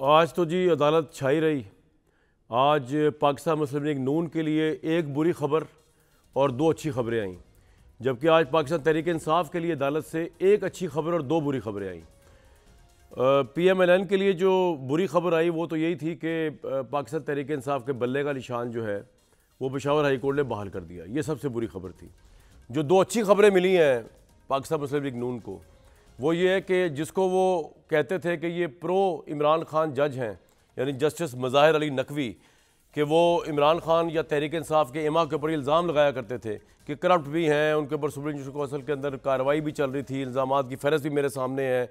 आज तो जी अदालत छाई रही। आज पाकिस्तान मुस्लिम लीग नून के लिए एक बुरी खबर और दो अच्छी खबरें आईं, जबकि आज पाकिस्तान तहरीक इंसाफ के लिए अदालत से एक अच्छी खबर और दो बुरी खबरें आईं। PMLN के लिए जो बुरी खबर आई वो तो यही थी कि पाकिस्तान तहरीक इंसाफ के बल्ले का निशान जो है वो पेशावर हाई कोर्ट ने बहाल कर दिया। ये सबसे बुरी खबर थी। जो दो अच्छी खबरें मिली हैं पाकिस्तान मुस्लिम लीग नून को, वो ये है कि जिसको वो कहते थे कि ये प्रो इमरान खान जज हैं, यानी जस्टिस मज़ाहिर अली नकवी, कि वो इमरान खान या तहरीक इंसाफ के इमा के ऊपर इल्ज़ाम लगाया करते थे कि करप्ट भी हैं, उनके ऊपर सुप्रीम जुडिशल काउंसिल के अंदर कार्रवाई भी चल रही थी, इल्ज़ामात की फहरिस्त भी मेरे सामने है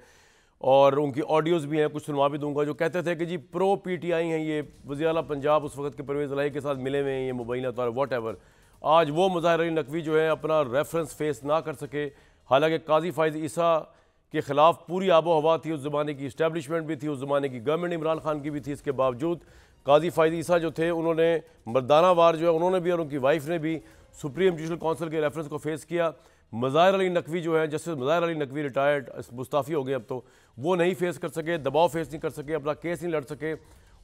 और उनकी ऑडियोज़ भी हैं, कुछ सुनवा भी दूंगा, जो कहते थे कि जी प्रो PTI हैं, ये वज़ीर आला पंजाब उस वक्त के परवेज़ इलाही के साथ मिले हुए हैं, ये मुबैना तौर वॉट एवर। आज वो मज़ाहिर अली नकवी जो है अपना रेफरेंस फेस ना कर सके, हालांकि काजी फ़ाइज़ ईसा के ख़िलाफ़ पूरी आबो हवा थी, उस ज़माने की इस्टेब्लिशमेंट भी थी, उस ज़माने की गवर्नमेंट इमरान खान की भी थी। इसके बावजूद काजी फ़ाइज़ ईसा जो थे उन्होंने मर्दाना वार जो है उन्होंने भी और उनकी वाइफ ने भी सुप्रीम जुडिशल काउंसिल के रेफरेंस को फेस किया। मज़ाहिर अली नकवी जो है, justice Mazahir Ali Naqvi retired Mustafi हो गए अब तो, वो नहीं फेस कर सके, दबाव फेस नहीं कर सके, अपना केस नहीं लड़ सके,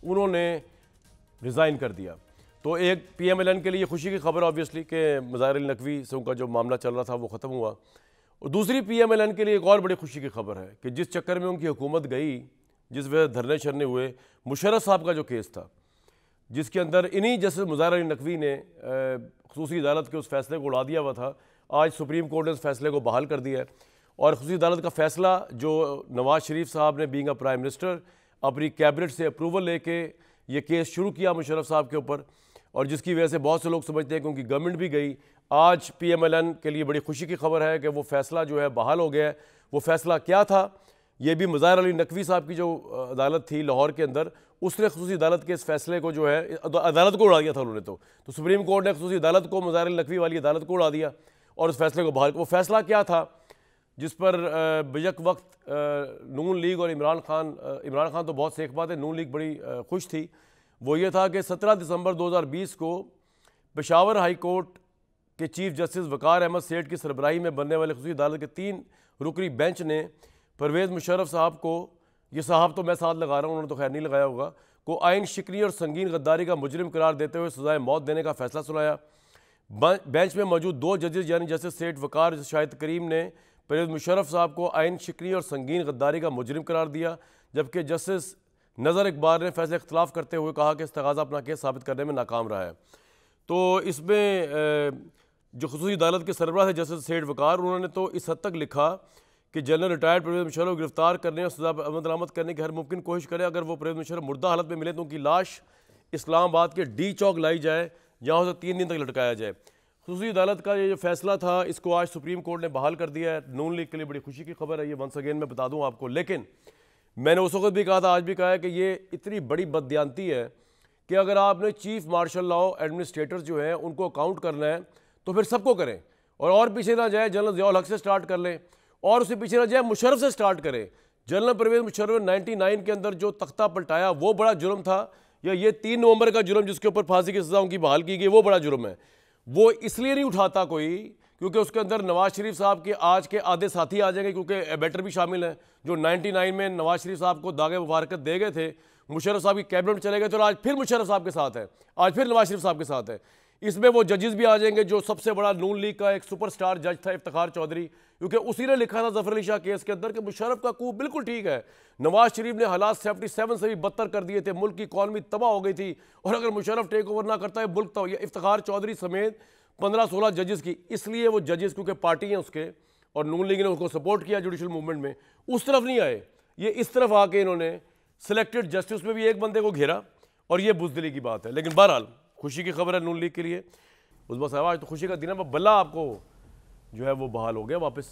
उन्होंने रिज़ाइन कर दिया। तो एक PMLN के लिए खुशी की खबर ऑब्वियसली कि मज़ाहिर अली नकवी से उनका जो मामला चल रहा था वो ख़त्म हुआ। और दूसरी PMLN के लिए एक और बड़ी खुशी की खबर है कि जिस चक्कर में उनकी हुकूमत गई, जिस वजह धरने शरने हुए, मुशर्रफ साहब का जो केस था जिसके अंदर इन्हीं जस्टिस मज़ाहिर अली नकवी ने ख़ुसूसी अदालत के उस फैसले को उड़ा दिया हुआ था, आज सुप्रीम कोर्ट ने उस फैसले को बहाल कर दिया है। और ख़ुसूसी अदालत का फ़ैसला जो नवाज़ शरीफ साहब ने बीइंग अ प्राइम मिनिस्टर अपनी कैबिनेट से अप्रूवल लेके ये केस शुरू किया मुशर्रफ साहब के ऊपर, और जिसकी वजह से बहुत से लोग समझते हैं कि उनकी गवर्नमेंट भी गई। आज PMLN के लिए बड़ी खुशी की खबर है कि वो फ़ैसला जो है बहाल हो गया है। वो फ़ैसला क्या था, ये भी मज़ाहिर अली नकवी साहब की जो अदालत थी लाहौर के अंदर, उसने ख़ुसूसी अदालत के इस फैसले को जो है अदालत को उड़ा दिया था उन्होंने। तो सुप्रीम कोर्ट ने ख़ुसूसी अदालत को, मज़ाहिर अली नकवी वाली अदालत को उड़ा दिया और उस फैसले को बहाल। वो फैसला क्या था जिस पर बेशक वक्त नून लीग और इमरान खान तो बहुत सेख बात है, नून लीग बड़ी खुश थी। वो ये था कि 17 दिसंबर 2020 को पेशावर हाई कोर्ट के चीफ जस्टिस वकार अहमद सेठ की सरबराही में बनने वाले ख़ुसूसी अदालत के 3 रुकनी बेंच ने परवेज़ मुशर्रफ साहब को, ये साहब तो मैं साथ लगा रहा हूँ, उन्होंने तो खैर नहीं लगाया होगा, को आइन शिकनी और संगीन गद्दारी का मुजरिम करार देते हुए सज़ाए मौत देने का फैसला सुनाया। बेंच में मौजूद 2 जजेस यानी जस्टिस सेठ वकार शाहिद करीम ने परवेज़ मुशर्रफ साहब को आइन शिकनी और संगीन गद्दारी का मुजरिम करार दिया, जबकि जस्टिस नज़र इकबाल ने फैसले इख्तलाफ करते हुए कहा कि इस्तग़ाज़ा अपना केस साबित करने में नाकाम रहा है। तो इसमें जो ख़ुसूसी अदालत के सरबराह थे जस्टिस सेठ वकार, उन्होंने तो इस हद तक लिखा कि जनरल रिटायर्ड परवेज़ मुशर्रफ को गिरफ्तार करने और सज़ा अमल दरामद करने की हर मुमकिन कोशिश करे। अगर वो परवेज़ मुशर्रफ मुर्दा हालत में मिले तो उनकी लाश इस्लामाबाद के D चौक लाई जाए, जहाँ उसे 3 दिन तक लटकाया जाए। ख़ुसूसी अदालत का ये जो फैसला था इसको आज सुप्रीम कोर्ट ने बहाल कर दिया है। नून लीग के लिए बड़ी खुशी की खबर है, ये वंस अगेन मैं बता दूँ आपको। लेकिन मैंने उस वक्त भी कहा था, आज भी कहा है कि ये इतनी बड़ी बददियानती है कि अगर आपने चीफ मार्शल लॉ एडमिनिस्ट्रेटर्स जो हैं उनको अकाउंट करना है तो फिर सबको करें, और पीछे ना जाए जनरल ज़ियाउल हक से स्टार्ट कर लें, और उससे पीछे ना जाए मुशर्रफ से स्टार्ट करें। जनरल परवेज़ मुशर्रफ 99 के अंदर जो तख्ता पलटाया वो बड़ा जुर्म था, या ये 3 नवंबर का जुर्म जिसके ऊपर फांसी की सज़ा उनकी बहाल की गई वो बड़ा जुर्म है। वो इसलिए नहीं उठाता कोई क्योंकि उसके अंदर नवाज़ शरीफ साहब के आज के आधे साथी आ जाएंगे, क्योंकि एबेटर भी शामिल हैं जो 99 में नवाज़ शरीफ साहब को दागे मुबारकत दे गए थे, मुशर्रफ साहब की कैबिनेट में चले गए थे और आज फिर मुशर्रफ साहब के साथ है, आज फिर नवाज़ शरीफ साहब के साथ है। इसमें वो जजेस भी आ जाएंगे जो सबसे बड़ा नून लीग का एक सुपरस्टार जज था इफ्तिखार चौधरी, क्योंकि उसी ने लिखा था ज़फ़र अली शाह केस के अंदर कि मुशर्रफ का coup बिल्कुल ठीक है, नवाज शरीफ ने हालात 77 से भी बदतर कर दिए थे, मुल्क की इकॉनमी तबाह हो गई थी, और अगर मुशर्रफ टेक ओवर ना करता है मुल्क तो इफ्तिखार चौधरी समेत 15-16 जजेस की। इसलिए वो जजेस क्योंकि पार्टी हैं उसके और नून लीग ने उसको सपोर्ट किया जुडिशल मूवमेंट में, उस तरफ नहीं आए, ये इस तरफ आके इन्होंने सिलेक्टेड जस्टिस में भी एक बंदे को घेरा, और ये बुज़दिली की बात है। लेकिन बहरहाल खुशी की खबर है नून लीग के लिए। उस साहब आज तो खुशी का दिन है, बल्ला आपको जो है वो बहाल हो गया वापस,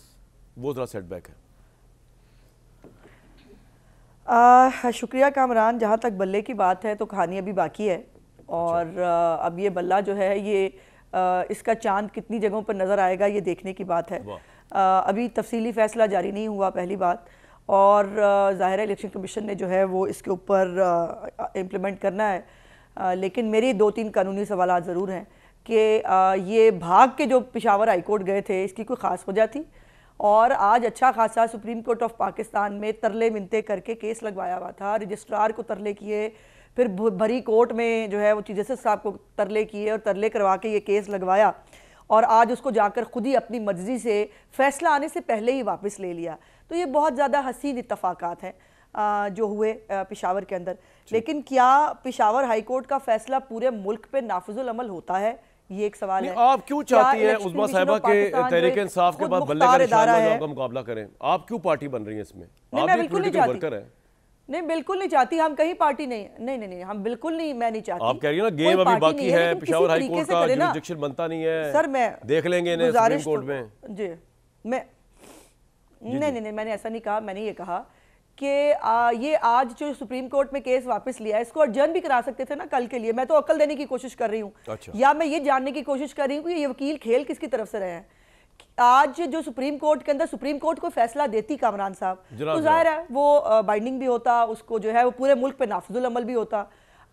वो ज़रा सेटबैक है। शुक्रिया कामरान। जहाँ तक बल्ले की बात है तो कहानी अभी बाकी है, और अब ये बल्ला जो है ये इसका चांद कितनी जगहों पर नज़र आएगा ये देखने की बात है। अभी तफसीली फ़ैसला जारी नहीं हुआ पहली बात, और ज़ाहिर है इलेक्शन कमीशन ने जो है वो इसके ऊपर इम्प्लीमेंट करना है। लेकिन मेरी 2-3 कानूनी सवाल ज़रूर हैं कि ये भाग के जो पेशावर हाई कोर्ट गए थे इसकी कोई ख़ास वजह थी, और आज अच्छा खासा सुप्रीम कोर्ट ऑफ पाकिस्तान में तरले मिनते करके केस लगवाया हुआ था, रजिस्ट्रार को तरले किए, फिर भरी कोर्ट में जो है वो जस्टिस साहब को तरले किए और तरले करवा के ये केस लगवाया, और आज उसको जाकर खुद ही अपनी मर्जी से फैसला आने से पहले ही वापस ले लिया। तो ये बहुत ज़्यादा हसीन इत्तफाकात हैं जो हुए पेशावर के अंदर। लेकिन क्या पेशावर हाई कोर्ट का फैसला पूरे मुल्क पे नाफिजुल अमल होता है, ये एक सवाल है। आप क्यों चाहती हैं उस्मा साहिबा के तहरीक इंसाफ के बाद बल्ले का निशान का मुकाबला करें? आप क्यों पार्टी बन रही हैं इसमें? आप भी पॉलिटिकल वर्कर हैं। नहीं, बिल्कुल नहीं चाहती, हम कहीं पार्टी नहीं, नहीं नहीं नहीं, हम बिल्कुल नहीं, मैं नहीं चाहती। आप कह रही है ना गेम अभी बाकी है, पेशावर हाई कोर्ट का जुरिसडिक्शन बनता नहीं है सर, मैं देख लेंगे इन्हें सुप्रीम कोर्ट में। जी मैं नहीं नहीं नहीं, मैंने ऐसा नहीं कहा। मैंने ये कहा कि ये आज जो सुप्रीम कोर्ट में केस वापस लिया है, इसको अर्जन भी करा सकते थे ना कल के लिए। मैं तो अकल देने की कोशिश कर रही हूँ। अच्छा। या मैं ये जानने की कोशिश कर रही हूँ कि ये वकील खेल किसकी तरफ से रहे हैं। आज जो सुप्रीम कोर्ट के अंदर सुप्रीम कोर्ट को फैसला देती कामरान साहब, तो जाहिर है वो बाइंडिंग भी होता, उसको जो है वो पूरे मुल्क पे नाफिजुल अमल भी होता।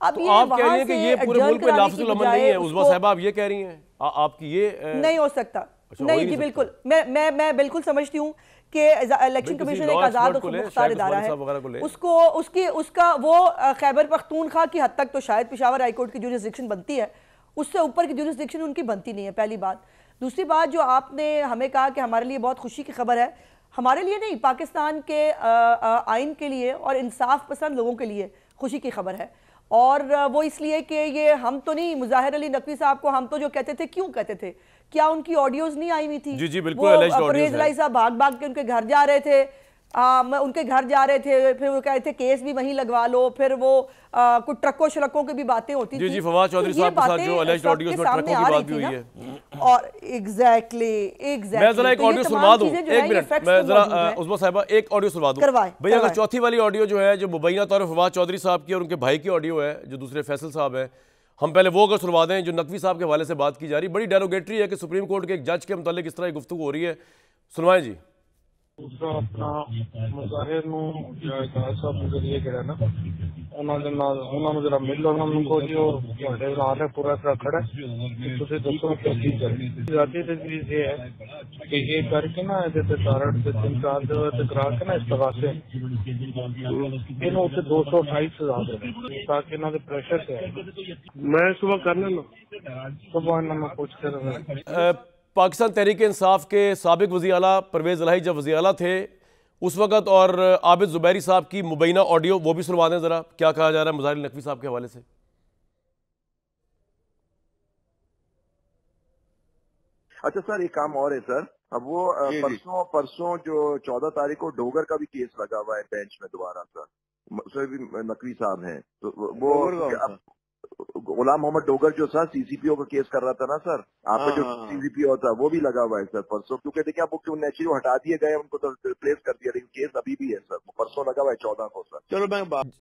अब तो ये आप कह रही हैं कि ये पूरे मुल्क पे नाफिजुल अमल नहीं है, उस्मा साहिबा आप ये कह रही हैं? आपकी ये नहीं हो सकता। नहीं जी, बिल्कुल, मैं बिल्कुल समझती हूँ कि इलेक्शन कमीशन एक आजाद और मुख्तार इदारा है, उसका वो खैबर पख्तूनख्वा की हद तक तो शायद पेशावर हाई कोर्ट की जुरिसडिक्शन बनती है, उससे ऊपर की जुरिसडिक्शन उनकी बनती नहीं है, पहली बात। दूसरी बात, जो आपने हमें कहा कि हमारे लिए बहुत खुशी की खबर है, हमारे लिए नहीं, पाकिस्तान के आइन के लिए और इंसाफ पसंद लोगों के लिए खुशी की खबर है। और वो इसलिए कि ये हम तो नहीं, मुजाहिर अली नकवी साहब को हम तो जो कहते थे, क्यों कहते थे, क्या उनकी ऑडियोज नहीं आई हुई थी? जी जी बिल्कुल, परवेज लाई साहब भाग भाग के उनके घर जा रहे थे, उनके घर जा रहे थे, फिर वो कह रहे थे केस भी वहीं लगवा लो, फिर वो कुछ ट्रकों शरकों की भी बातें होती थी। जी फवाद चौधरी साहब के साथ जो अलैज्ड ऑडियोज में ट्रकों की बात भी हुई है। और एग्जैक्टली मैं जरा एक ऑडियो सुनवा दूं, एक मिनट, मैं जरा उस्मा साहिबा एक ऑडियो सुनवा दूं भैया। अगर चौथी वाली ऑडियो जो है, जो मुबैना तौर पर फवाद चौधरी साहब की और उनके भाई की ऑडियो है, जो दूसरे फैसल साहब है, हम पहले वो अगर सुनवा दें, जो नकवी साहब के हवाले से बात की जा रही, बड़ी डेरोगेटरी है कि सुप्रीम कोर्ट के एक जज के मुतालिक इस तरह की गुफ्तगू हो रही है। सुनवाएं जी। दूसरा अपना मुजाहिर साहब मुझे करा ना, उन्होंने जरा मिल लो उनको जो हाल है पूरा तरह खड़ा है, दसो जाती तजवीज ये है कि ये करके ना तारड़ से 3-4 करा के ना इस्तफा से इन्हों से 228,000 ताकि इन्होंने प्रेशर से मैं सुबह करना ना सुबह इन्होंने पूछ कर पाकिस्तान तहरीक इंसाफ के साबिक वज़ी आला परवेज़ इलाही जब वज़ी आला थे उस वक़्त, और आबिद ज़ुबैरी साहब की मुबैना ऑडियो वो भी सुनवा दें ज़रा, क्या कहा जा रहा है मुज़ाहिर नकवी साहब के हवाले से। अच्छा सर, एक काम और है सर, अब वो परसों जो 14 तारीख को डोगर का भी केस लगा हुआ है बेंच में दोबारा सर, उसमें भी नकवी साहब हैं, तो वो गुलाम मोहम्मद डोगर जो सर सीसीपीओ का केस कर रहा था ना सर, आपका जो सीसीपीओ था वो भी लगा हुआ है सर परसों, क्योंकि देखिए आप वो नेचुरल हटा दिए गए, उनको तो रिप्लेस कर दिया, लेकिन केस अभी भी है सर, परसों लगा हुआ है 14 को सर। चलो मैं